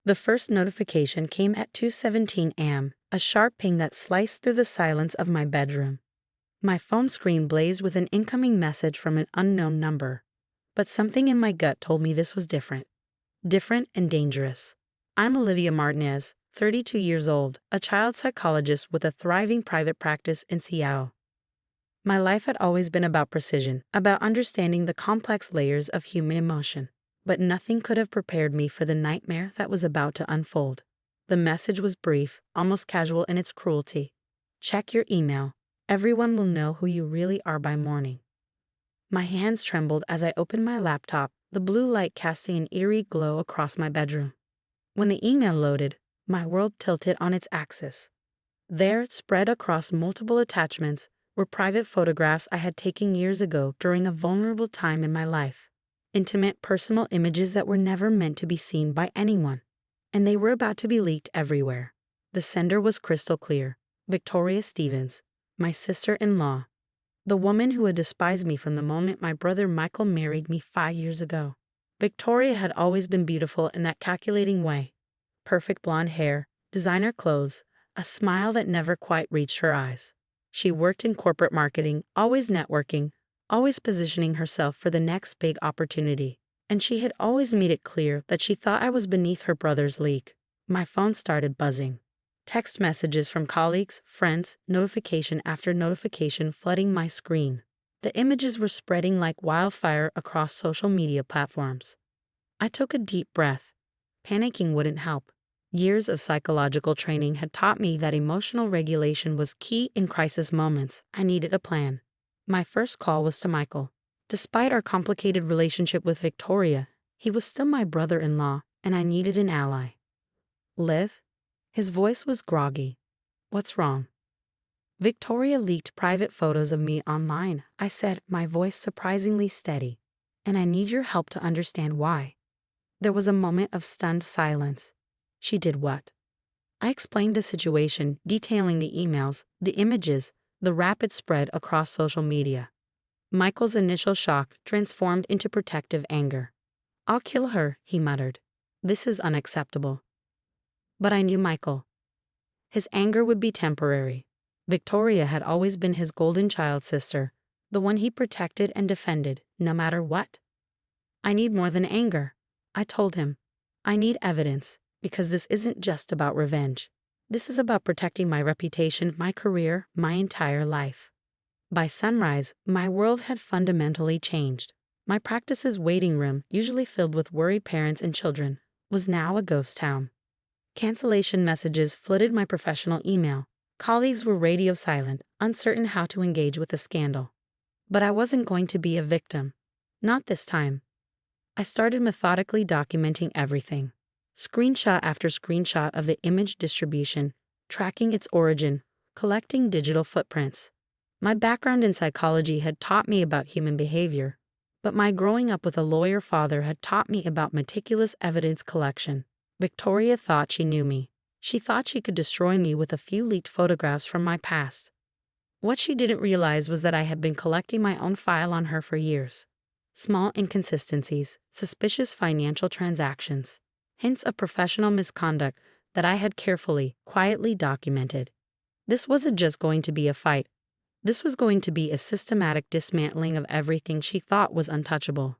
The first notification came at 2:17 a.m., a sharp ping that sliced through the silence of my bedroom. My phone screen blazed with an incoming message from an unknown number. But something in my gut told me this was different. Different and dangerous. I'm Olivia Martinez, 32 years old, a child psychologist with a thriving private practice in Seattle. My life had always been about precision, about understanding the complex layers of human emotion. But nothing could have prepared me for the nightmare that was about to unfold. The message was brief, almost casual in its cruelty. Check your email. Everyone will know who you really are by morning. My hands trembled as I opened my laptop, the blue light casting an eerie glow across my bedroom. When the email loaded, my world tilted on its axis. There, spread across multiple attachments, were private photographs I had taken years ago during a vulnerable time in my life. Intimate, personal images that were never meant to be seen by anyone. And they were about to be leaked everywhere. The sender was crystal clear. Victoria Stevens, my sister-in-law. The woman who had despised me from the moment my brother Michael married me 5 years ago. Victoria had always been beautiful in that calculating way. Perfect blonde hair, designer clothes, a smile that never quite reached her eyes. She worked in corporate marketing, always networking, always positioning herself for the next big opportunity. And she had always made it clear that she thought I was beneath her brother's league. My phone started buzzing. Text messages from colleagues, friends, notification after notification flooding my screen. The images were spreading like wildfire across social media platforms. I took a deep breath. Panicking wouldn't help. Years of psychological training had taught me that emotional regulation was key in crisis moments. I needed a plan. My first call was to Michael. Despite our complicated relationship with Victoria, he was still my brother-in-law, and I needed an ally. Liv? His voice was groggy. What's wrong? Victoria leaked private photos of me online, I said, my voice surprisingly steady. And I need your help to understand why. There was a moment of stunned silence. She did what? I explained the situation, detailing the emails, the images, the rapid spread across social media. Michael's initial shock transformed into protective anger. I'll kill her, he muttered. This is unacceptable. But I knew Michael. His anger would be temporary. Victoria had always been his golden child sister, the one he protected and defended, no matter what. I need more than anger, I told him. I need evidence, because this isn't just about revenge. This is about protecting my reputation, my career, my entire life. By sunrise, my world had fundamentally changed. My practice's waiting room, usually filled with worried parents and children, was now a ghost town. Cancellation messages flooded my professional email. Colleagues were radio silent, uncertain how to engage with the scandal. But I wasn't going to be a victim. Not this time. I started methodically documenting everything. Screenshot after screenshot of the image distribution, tracking its origin, collecting digital footprints. My background in psychology had taught me about human behavior, but my growing up with a lawyer father had taught me about meticulous evidence collection. Victoria thought she knew me. She thought she could destroy me with a few leaked photographs from my past. What she didn't realize was that I had been collecting my own file on her for years. Small inconsistencies, suspicious financial transactions, hints of professional misconduct that I had carefully, quietly documented. This wasn't just going to be a fight. This was going to be a systematic dismantling of everything she thought was untouchable.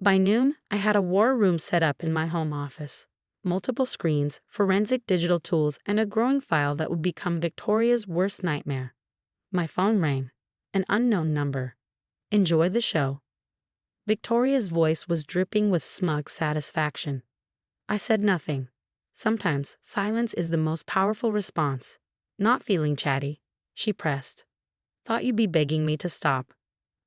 By noon, I had a war room set up in my home office. Multiple screens, forensic digital tools, and a growing file that would become Victoria's worst nightmare. My phone rang. An unknown number. Enjoy the show. Victoria's voice was dripping with smug satisfaction. I said nothing. Sometimes silence is the most powerful response. Not feeling chatty, she pressed. Thought you'd be begging me to stop.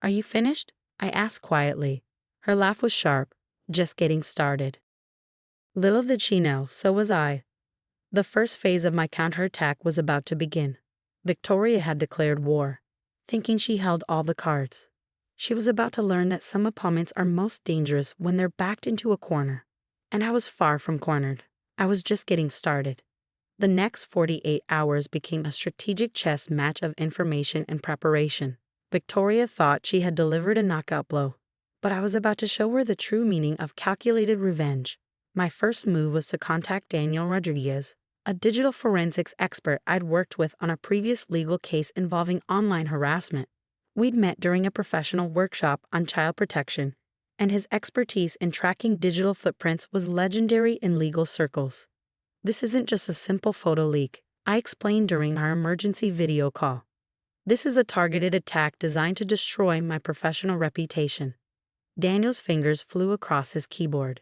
Are you finished? I asked quietly. Her laugh was sharp. Just getting started. Little did she know, so was I. The first phase of my counterattack was about to begin. Victoria had declared war, thinking she held all the cards. She was about to learn that some opponents are most dangerous when they're backed into a corner. And I was far from cornered. I was just getting started. The next 48 hours became a strategic chess match of information and preparation. Victoria thought she had delivered a knockout blow, but I was about to show her the true meaning of calculated revenge. My first move was to contact Daniel Rodriguez, a digital forensics expert I'd worked with on a previous legal case involving online harassment. We'd met during a professional workshop on child protection, and his expertise in tracking digital footprints was legendary in legal circles. "This isn't just a simple photo leak," I explained during our emergency video call. "This is a targeted attack designed to destroy my professional reputation." Daniel's fingers flew across his keyboard.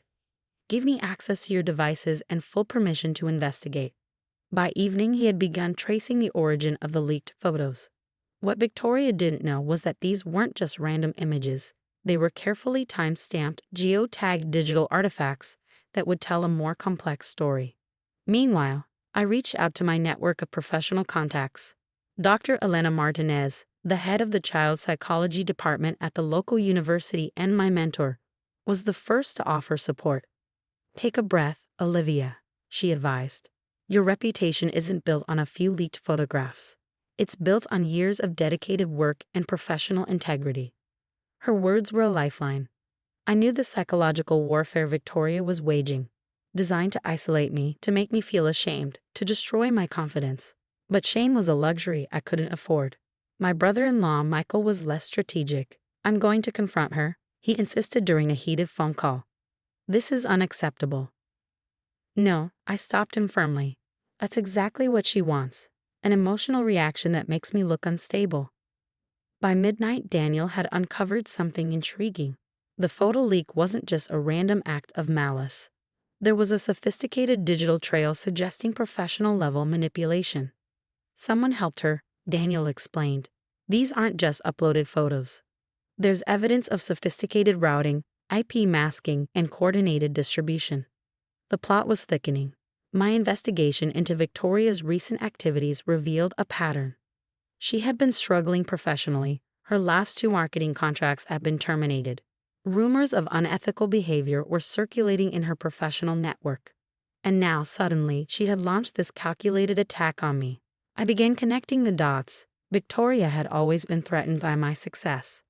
"Give me access to your devices and full permission to investigate." By evening, he had begun tracing the origin of the leaked photos. What Victoria didn't know was that these weren't just random images. They were carefully time-stamped, geotagged digital artifacts that would tell a more complex story. Meanwhile, I reached out to my network of professional contacts. Dr. Elena Martinez, the head of the child psychology department at the local university and my mentor, was the first to offer support. "Take a breath, Olivia," she advised. "Your reputation isn't built on a few leaked photographs. It's built on years of dedicated work and professional integrity." Her words were a lifeline. I knew the psychological warfare Victoria was waging, designed to isolate me, to make me feel ashamed, to destroy my confidence. But shame was a luxury I couldn't afford. My brother-in-law Michael was less strategic. "I'm going to confront her," he insisted during a heated phone call. "This is unacceptable." "No," I stopped him firmly. "That's exactly what she wants. An emotional reaction that makes me look unstable." By midnight, Daniel had uncovered something intriguing. The photo leak wasn't just a random act of malice. There was a sophisticated digital trail suggesting professional-level manipulation. "Someone helped her," Daniel explained. "These aren't just uploaded photos. There's evidence of sophisticated routing, IP masking, and coordinated distribution." The plot was thickening. My investigation into Victoria's recent activities revealed a pattern. She had been struggling professionally. Her last 2 marketing contracts had been terminated. Rumors of unethical behavior were circulating in her professional network. And now, suddenly, she had launched this calculated attack on me. I began connecting the dots. Victoria had always been threatened by my success.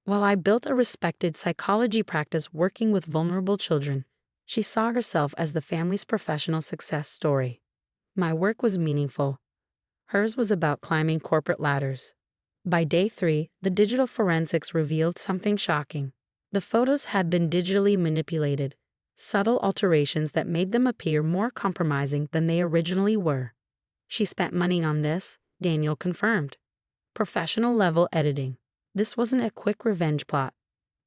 While I built a respected psychology practice working with vulnerable children, she saw herself as the family's professional success story. My work was meaningful. Hers was about climbing corporate ladders. By day 3, the digital forensics revealed something shocking. The photos had been digitally manipulated, subtle alterations that made them appear more compromising than they originally were. "She spent money on this," Daniel confirmed. "Professional-level editing. This wasn't a quick revenge plot.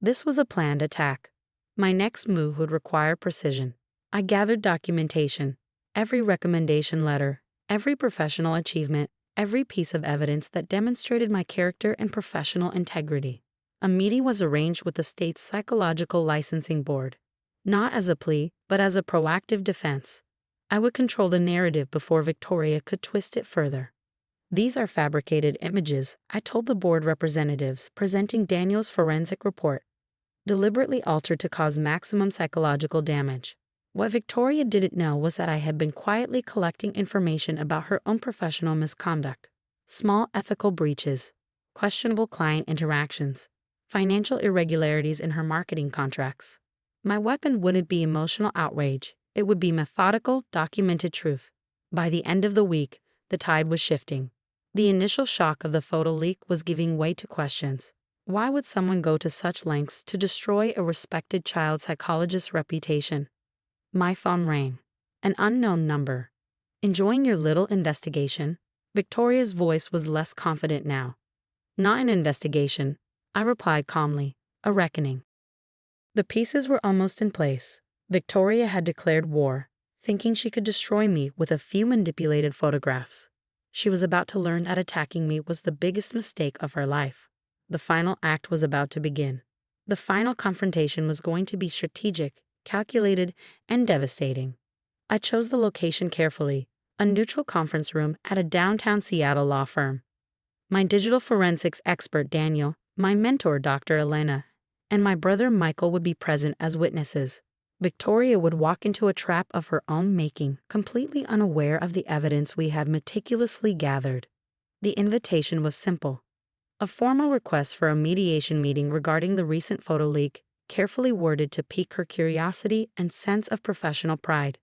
This was a planned attack." My next move would require precision. I gathered documentation, every recommendation letter, every professional achievement, every piece of evidence that demonstrated my character and professional integrity. A meeting was arranged with the state's psychological licensing board, not as a plea, but as a proactive defense. I would control the narrative before Victoria could twist it further. "These are fabricated images," I told the board representatives, presenting Daniel's forensic report, "deliberately altered to cause maximum psychological damage." What Victoria didn't know was that I had been quietly collecting information about her own professional misconduct, small ethical breaches, questionable client interactions, financial irregularities in her marketing contracts. My weapon wouldn't be emotional outrage, it would be methodical, documented truth. By the end of the week, the tide was shifting. The initial shock of the photo leak was giving way to questions. Why would someone go to such lengths to destroy a respected child psychologist's reputation? My phone rang. An unknown number. "Enjoying your little investigation?" Victoria's voice was less confident now. "Not an investigation," I replied calmly. "A reckoning." The pieces were almost in place. Victoria had declared war, thinking she could destroy me with a few manipulated photographs. She was about to learn that attacking me was the biggest mistake of her life. The final act was about to begin. The final confrontation was going to be strategic, calculated, and devastating. I chose the location carefully, a neutral conference room at a downtown Seattle law firm. My digital forensics expert Daniel, my mentor Dr. Elena, and my brother Michael would be present as witnesses. Victoria would walk into a trap of her own making, completely unaware of the evidence we had meticulously gathered. The invitation was simple. A formal request for a mediation meeting regarding the recent photo leak, carefully worded to pique her curiosity and sense of professional pride.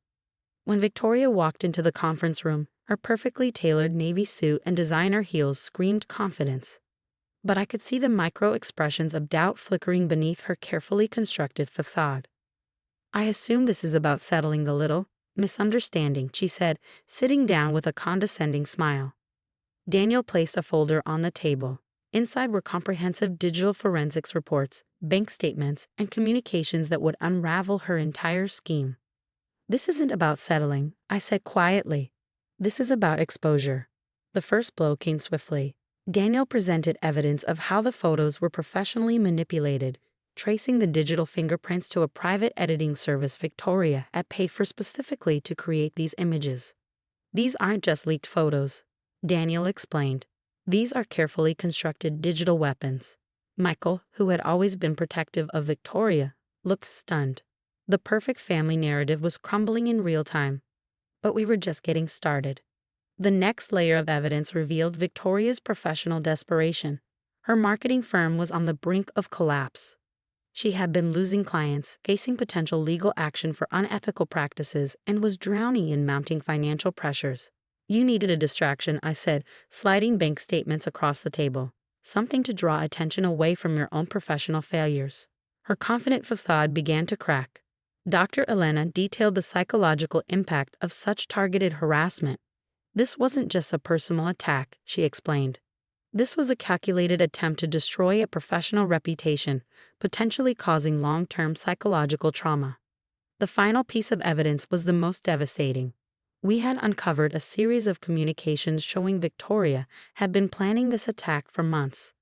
When Victoria walked into the conference room, her perfectly tailored navy suit and designer heels screamed confidence. But I could see the micro-expressions of doubt flickering beneath her carefully constructed facade. "I assume this is about settling the little misunderstanding," she said, sitting down with a condescending smile. Daniel placed a folder on the table. Inside were comprehensive digital forensics reports, bank statements, and communications that would unravel her entire scheme. "This isn't about settling," I said quietly. "This is about exposure." The first blow came swiftly. Daniel presented evidence of how the photos were professionally manipulated, tracing the digital fingerprints to a private editing service Victoria had paid for specifically to create these images. "These aren't just leaked photos," Daniel explained. "These are carefully constructed digital weapons." Michael, who had always been protective of Victoria, looked stunned. The perfect family narrative was crumbling in real time. But we were just getting started. The next layer of evidence revealed Victoria's professional desperation. Her marketing firm was on the brink of collapse. She had been losing clients, facing potential legal action for unethical practices, and was drowning in mounting financial pressures. "You needed a distraction," I said, sliding bank statements across the table. "Something to draw attention away from your own professional failures." Her confident facade began to crack. Dr. Elena detailed the psychological impact of such targeted harassment. "This wasn't just a personal attack," she explained. "This was a calculated attempt to destroy a professional reputation, potentially causing long-term psychological trauma." The final piece of evidence was the most devastating. We had uncovered a series of communications showing Victoria had been planning this attack for months.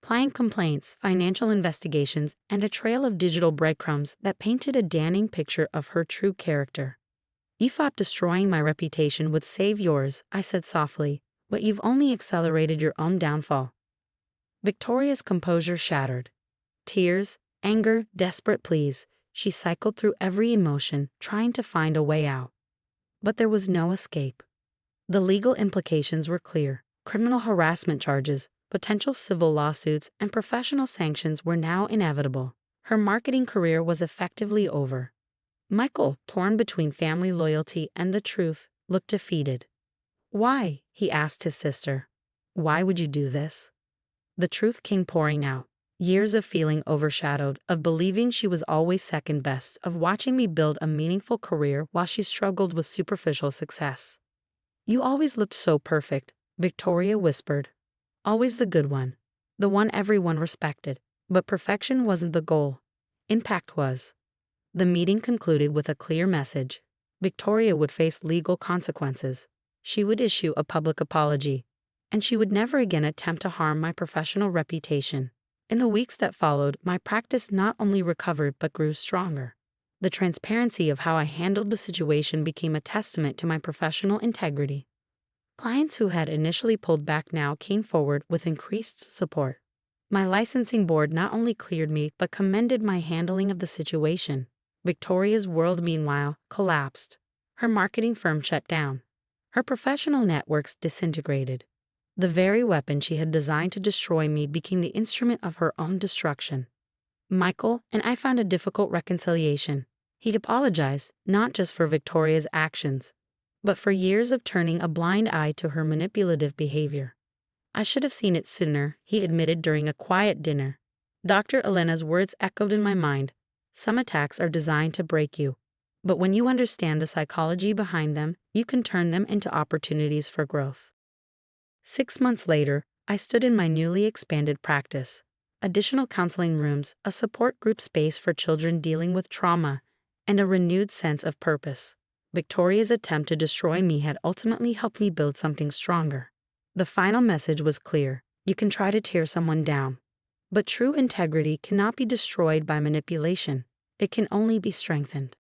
Client complaints, financial investigations, and a trail of digital breadcrumbs that painted a damning picture of her true character. "You thought destroying my reputation would save yours," I said softly, "but you've only accelerated your own downfall." Victoria's composure shattered. Tears, anger, desperate pleas, she cycled through every emotion, trying to find a way out. But there was no escape. The legal implications were clear. Criminal harassment charges, potential civil lawsuits, and professional sanctions were now inevitable. Her marketing career was effectively over. Michael, torn between family loyalty and the truth, looked defeated. "Why?" he asked his sister. "Why would you do this?" The truth came pouring out. Years of feeling overshadowed, of believing she was always second best, of watching me build a meaningful career while she struggled with superficial success. "You always looked so perfect," Victoria whispered. "Always the good one. The one everyone respected. But perfection wasn't the goal. Impact was." The meeting concluded with a clear message. Victoria would face legal consequences. She would issue a public apology. And she would never again attempt to harm my professional reputation. In the weeks that followed, my practice not only recovered but grew stronger. The transparency of how I handled the situation became a testament to my professional integrity. Clients who had initially pulled back now came forward with increased support. My licensing board not only cleared me but commended my handling of the situation. Victoria's world, meanwhile, collapsed. Her marketing firm shut down. Her professional networks disintegrated. The very weapon she had designed to destroy me became the instrument of her own destruction. Michael and I found a difficult reconciliation. He apologized, not just for Victoria's actions, but for years of turning a blind eye to her manipulative behavior. "I should have seen it sooner," he admitted during a quiet dinner. Dr. Elena's words echoed in my mind. "Some attacks are designed to break you, but when you understand the psychology behind them, you can turn them into opportunities for growth." 6 months later, I stood in my newly expanded practice. Additional counseling rooms, a support group space for children dealing with trauma, and a renewed sense of purpose. Victoria's attempt to destroy me had ultimately helped me build something stronger. The final message was clear. You can try to tear someone down, but true integrity cannot be destroyed by manipulation. It can only be strengthened.